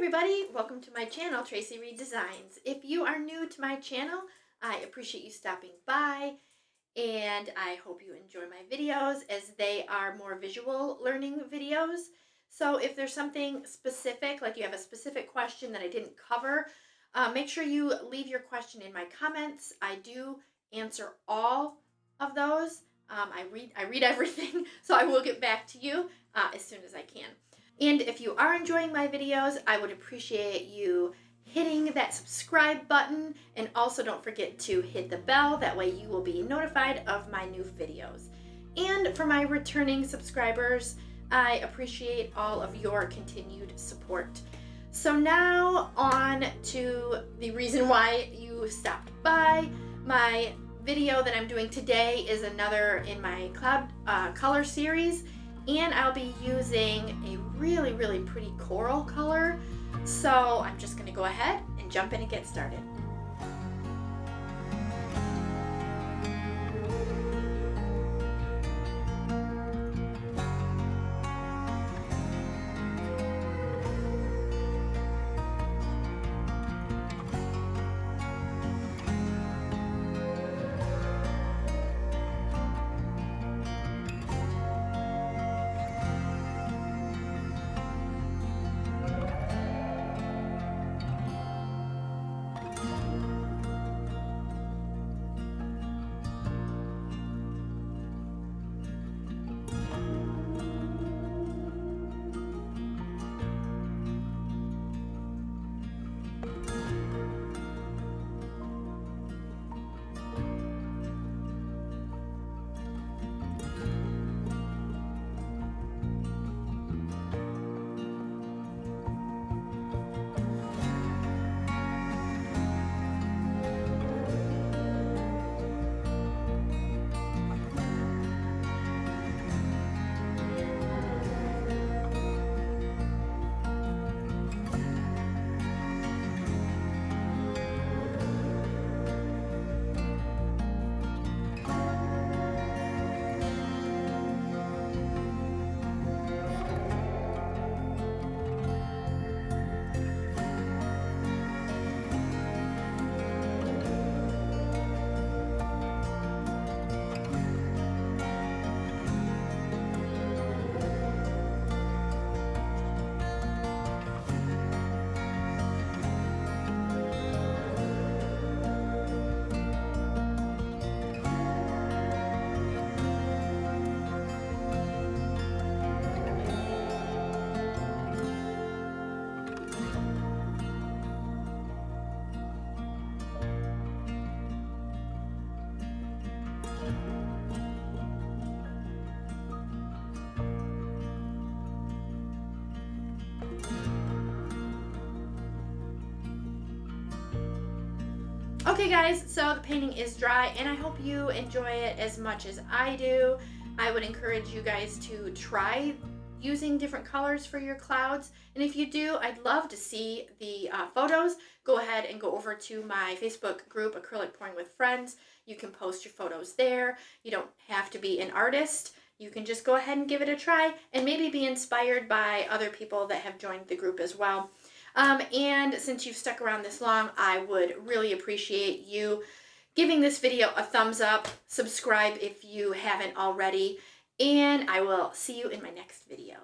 everybody, welcome to my channel, Tracie Reed Designs. If you are new to my channel, I appreciate you stopping by, and I hope you enjoy my videos as they are more visual learning videos. So if there's something specific, like you have a specific question that I didn't cover, make sure you leave your question in my comments. I do answer all of those. I read everything, so I will get back to you as soon as I can. And if you are enjoying my videos, I would appreciate you hitting that subscribe button, and also don't forget to hit the bell. That way you will be notified of my new videos. And for my returning subscribers, I appreciate all of your continued support. So now on to the reason why you stopped by. My video that I'm doing today is another in my cloud color series, and I'll be using a really pretty coral color. So I'm just gonna go ahead and jump in and get started. Okay guys, so the painting is dry and I hope you enjoy it as much as I do. I would encourage you guys to try using different colors for your clouds, and if you do, I'd love to see the photos. Go ahead and go over to my Facebook group, Acrylic Pouring with Friends. You can post your photos there. You don't have to be an artist. You can just go ahead and give it a try and maybe be inspired by other people that have joined the group as well. And since you've stuck around this long, I would really appreciate you giving this video a thumbs up, subscribe if you haven't already, and I will see you in my next video.